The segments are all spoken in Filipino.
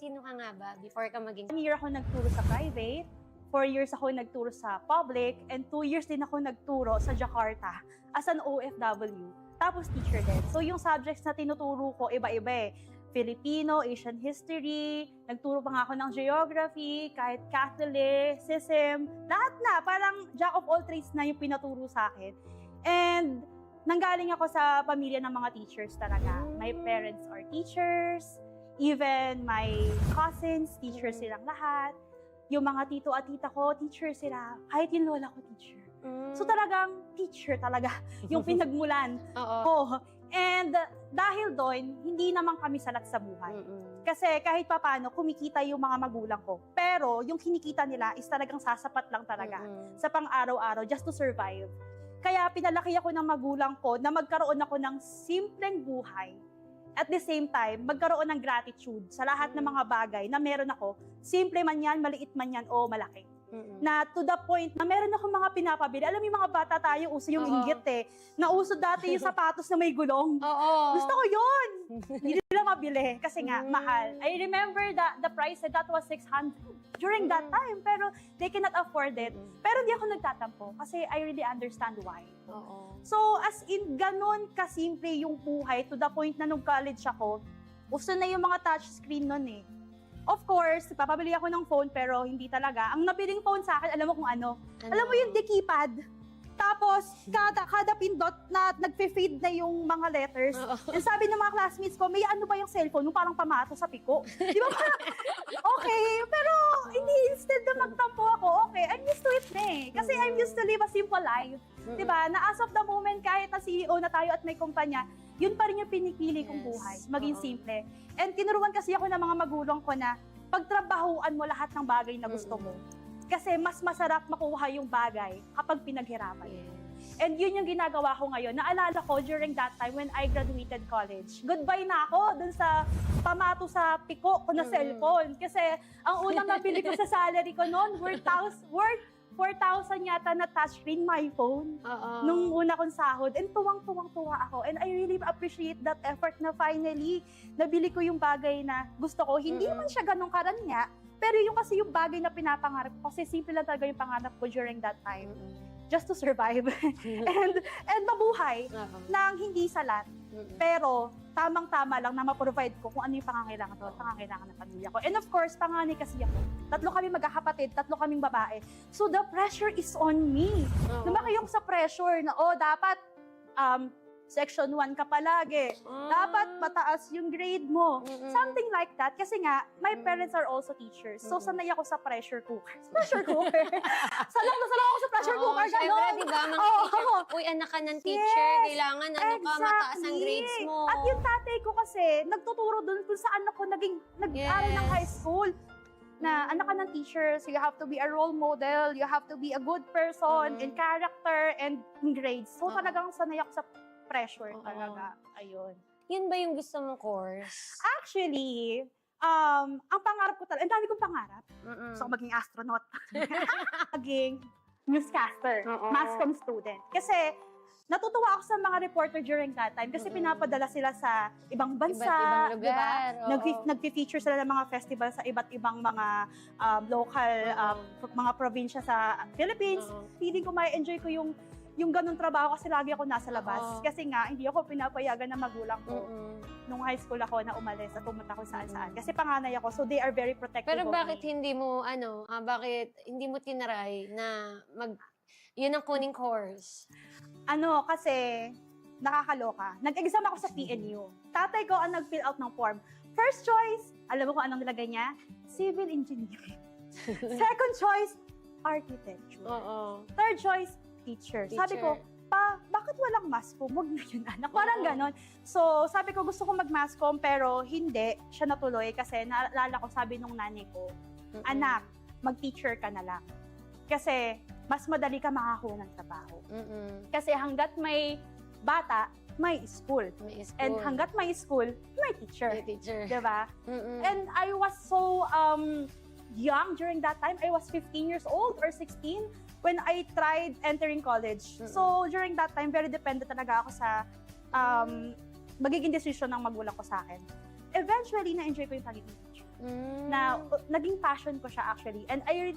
Sino ka nga ba before ka maging... 1 year ako nagturo sa private, 4 years ako nagturo sa public, and 2 years din ako nagturo sa Jakarta as an OFW. Tapos teacher din. So yung subjects na tinuturo ko, iba-iba eh. Filipino, Asian history, nagturo pa nga ako ng geography, kahit Catholicism, lahat na. Parang jack of all trades na yung pinaturo sa akin. And nanggaling ako sa pamilya ng mga teachers talaga. My parents are teachers, even my cousins, teachers silang lahat. Yung mga tito at tita ko, teacher sila. Kahit yung lola ko, teacher. So talagang teacher talaga yung pinagmulan ko. And dahil doon, hindi naman kami salat sa buhay. Kasi kahit papano, kumikita yung mga magulang ko. Pero yung kinikita nila is talagang sasapat lang talaga sa pang-araw-araw just to survive. Kaya pinalaki ako ng magulang ko na magkaroon ako ng simpleng buhay. At the same time, magkaroon ng gratitude sa lahat ng mga bagay na meron ako. Simple man yan, maliit man yan, o malaki. Na to the point na meron ako mga pinapabili. Alam mo yung mga bata tayo, uso yung inggit eh. Nauso dati yung sapatos na may gulong. Gusto ko yun! Hindi nila mabili kasi nga, mahal. I remember the price that was 600 during that time. Pero they cannot afford it. Pero hindi ako nagtatampo kasi I really understand why. So as in, ganun kasimple yung buhay to the point na nung college ako, uso na yung mga touchscreen nun eh. Of course, papabili ako ng phone pero hindi talaga. Ang nabiling phone sa akin, alam mo kung ano? Alam mo yung keypad. Tapos, kada pindot na nagfe-fade na yung mga letters. And sabi ng mga classmates ko, may ano ba yung cellphone? Yung parang pamato sa piko. Di ba parang, okay, pero hindi, instead na magtampo ako, okay, I'm used to it na eh. Kasi I'm used to live a simple life. Di ba? Na as of the moment, kahit na CEO na tayo at may kumpanya, yun pa rin yung pinipili kong buhay, maging simple. And tinuruan kasi ako ng mga magulang ko na pagtrabahuan mo lahat ng bagay na gusto mo. Kasi mas masarap makuha yung bagay kapag pinaghirapan. And yun yung ginagawa ko ngayon. Naalala ko during that time when I graduated college. Goodbye na ako dun sa pamato sa piko ko na cellphone. Kasi ang unang nabili ko sa salary ko noon, worth 4,000 yata na touchscreen my phone nung una kong sahod. And tuwang-tuwang-tuwa ako. And I really appreciate that effort na finally nabili ko yung bagay na gusto ko. Hindi man siya ganun karanya, pero yung kasi yung bagay na pinapangarap ko. Kasi simple lang talaga yung pangarap ko during that time. Just to survive. and mabuhay nang hindi salat. Pero tamang-tama lang na ma-provide ko kung ano yung pangangailangan ko at pangangailangan ng pamilya ko. And of course, panganay kasi ako. 3 kami magkakapatid, 3 kaming babae. So the pressure is on me. Lumaki yung sa pressure na, dapat section 1 ka palagi. Dapat mataas yung grade mo. Something like that. Kasi nga, my parents are also teachers. So sanay ako sa pressure cooker. Pressure cooker? Salang ako sa pressure cooker. Syempre, di ba, mga teacher, uy, anak ka ng teacher, kailangan mataas ang grades mo. At yung tatay ko kasi, nagtuturo dun kung saan ako nag-aral ng high school. Na anak ka ng teacher, so you have to be a role model, you have to be a good person in character and in grades. So talagang sanay ako sa pressure talaga. Ayun. Yun ba yung gusto mong course? Actually, ang pangarap ko talaga, ang dami kong pangarap. Gusto ko maging astronaut. Maging newscaster, mass comm student. Kasi natutuwa ako sa mga reporter during that time kasi pinapadala sila sa ibang bansa, Iba't ibang lugar. Diba? Nag-feature sila ng mga festival sa iba't ibang mga local mga probinsya sa Philippines. Feeling ko may enjoy ko yung ganung trabaho kasi lagi ako nasa labas. Kasi nga, hindi ako pinapayagan ng magulang ko. Nung high school ako na umalis at pumunta ko saan-saan. Kasi panganay ako, so they are very protective Pero of bakit me. hindi mo, bakit hindi mo tinaray na yun ang kuning course? Kasi nakakaloka. Nag-exam ako sa PNU. Tatay ko ang nag-fill out ng form. First choice, alam mo kung anong nilagay niya? Civil engineering. Second choice, architecture. Third choice, teacher. Sabi ko, bakit walang mass comm? Huwag na yun, anak. Parang ganon. So, sabi ko, gusto ko mag-mass comm, pero hindi siya natuloy kasi naalala ko, sabi nung nanay ko, anak, mag-teacher ka na lang. Kasi, mas madali ka makakuha ng trabaho. Kasi hanggat may bata, may school. And hanggat may school, may teacher. Diba? And I was so young during that time. I was 15 years old or 16 when I tried entering college. So during that time, very dependent talaga ako sa magiging decision ng magulang ko sa akin. Eventually, na-enjoy ko yung pagiging teacher. na naging passion ko siya actually. And I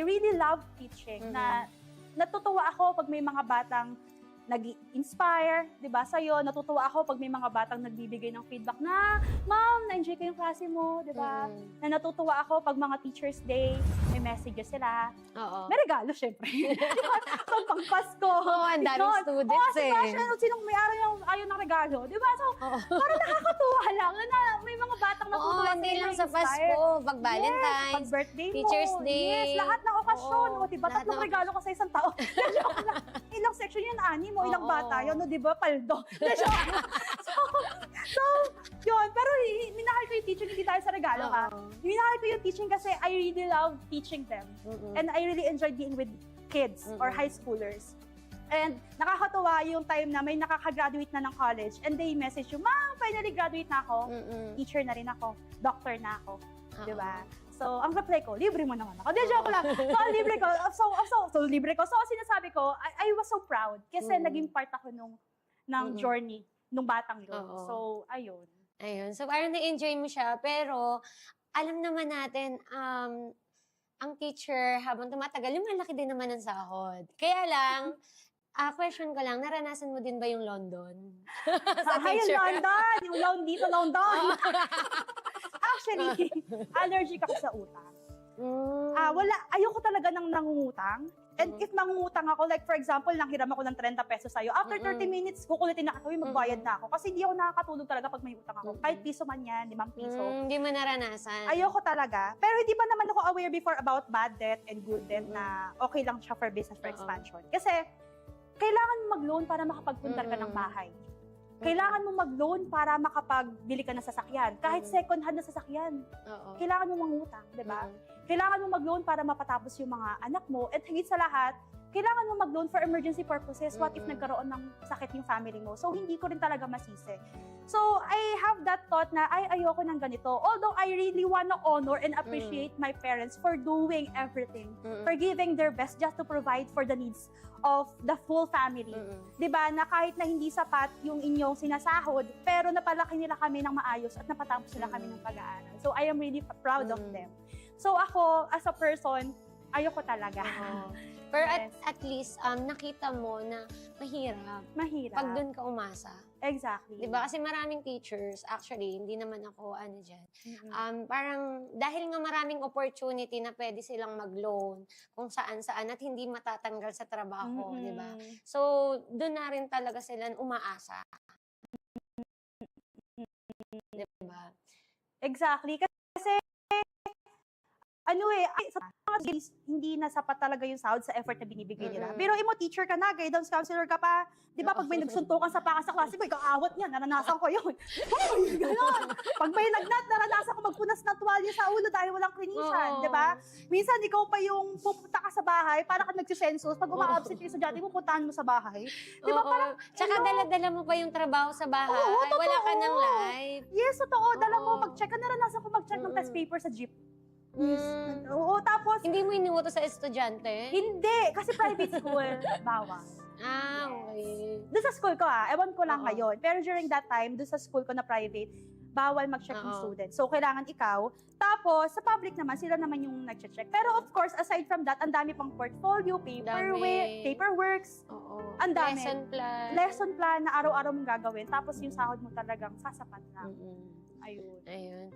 really love teaching na natutuwa ako pag may mga batang nag-inspire, di ba, sa'yo. Natutuwa ako pag may mga batang nagbibigay ng feedback na, Ma'am, na-enjoy ko yung klase mo, di ba? Na natutuwa ako pag mga Teacher's Day, may messages sila. Oo. May regalo, syempre. Pag pang-Pasko. Oo, ang daming students eh. Oo, sinong may ayaw ng regalo, di ba? So, parang nakakatuwa lang na may mga batang natutuwa hindi lang sa Pasko, pag Valentine's, pag birthday mo. Teacher's Day. Yes, lahat ng okasyon. Oo, O, diba? lahat Tatlong ng- regalo ka sa isang tao. Joke lang. Ilang section yun, ani mo, ilang Oo. bata yun, no, di ba? Paldo. Joke lang. So, yun. Pero minahal ko yung teaching, hindi dahil sa regalo, ha? Oo. Minahal ko yung teaching kasi I really love teaching them. And I really enjoy being with kids or high schoolers. And nakakatuwa yung time na may nakaka-graduate na ng college and they message you, Ma'am, finally graduate na ako. Teacher na rin ako. Doctor na ako. Di ba? So, ang reply ko, libre mo naman ako. Di, joke lang. So, ang libre ko. So, libre ko. So, sinasabi ko, I was so proud kasi naging part ako ng journey nung batang yun. Oo. So, ayun. Ayun. So, parang na-enjoy mo siya, pero alam naman natin, ang teacher, habang tumatagal, lumalaki din naman ang sahod. Kaya lang, question ko lang, naranasan mo din ba yung London? Sa Hi, teacher? London! Yung loan dito, London! Actually, allergic ako sa utang. Ayoko talaga ng nangungutang. And if mangungutang ako, like for example, nanghiram ako ng 30 pesos sa'yo, after 30 minutes, kukulitin na ako, magbayad na ako. Kasi hindi ako nakakatulog talaga pag may utang ako. Kahit piso man yan, 5 piso. Hindi mo naranasan. Ayoko talaga. Pero hindi pa naman ako aware before about bad debt and good debt na okay lang siya for business for expansion. Kasi kailangan mo mag-loan para makapagpundar ka ng bahay. Kailangan mo mag-loan para makapagbili ka ng sasakyan. Kahit second hand na sasakyan. Oo. Kailangan mo mangutang, di ba? Kailangan mo mag-loan para mapatapos yung mga anak mo. At higit sa lahat, kailangan mo mag-loan for emergency purposes. What if nagkaroon ng sakit yung family mo? So, hindi ko rin talaga masisi. So, I have that thought na, ayoko ng ganito. Although, I really wanna honor and appreciate my parents for doing everything. For giving their best just to provide for the needs of the full family. Diba? Na kahit na hindi sapat yung inyong sinasahod, pero napalaki nila kami ng maayos at napatapos nila kami ng pag-aaral. So, I am really proud of them. So, ako, as a person, ayoko talaga. Pero at least, nakita mo na mahirap. Mahirap. Pag doon ka umasa. Exactly. Diba? Kasi maraming teachers, actually, hindi naman ako dyan. Parang dahil nga maraming opportunity na pwede silang mag-loan kung saan-saan at hindi matatanggal sa trabaho, diba? So, doon na rin talaga sila umaasa. Diba? Exactly. Kasi, sa mga days, hindi na sapat talaga yung sahod sa effort na binibigay nila. Pero mo, teacher ka na, guidance counselor ka pa. Di ba, pag may nagsuntukan sa paka sa klase mo, ikaw awat niya, naranasan ko yun. Uy, gano'n. Pag may nagnat, naranasan ko magpunas ng tuwalya sa ulo dahil walang klinisan, di ba? Minsan, ikaw pa yung pupunta ka sa bahay, para ka nagsisensus, pag uma-absent yung estudyante, pupuntahan mo sa bahay. Di ba, parang, tsaka dala-dala mo pa yung trabaho sa bahay. Wala ka ng life. Yes, totoo. Dala mo mag-check. Naranasan ko mag-check ng test paper sa jeep. Yes. Oo, tapos, Hindi mo inuuto sa estudyante? hindi, kasi private school, bawal. Okay. Doon sa school ko ewan ko lang ngayon. Pero during that time, doon sa school ko na private, bawal mag-check ng student. So, kailangan ikaw. Tapos, sa public naman, sila naman yung nag-check. Pero of course, aside from that, ang dami pang portfolio, paperworks, ang dami. Lesson plan na araw-araw mong gagawin. Tapos yung sahod mo talagang sasapat lang. Ayun.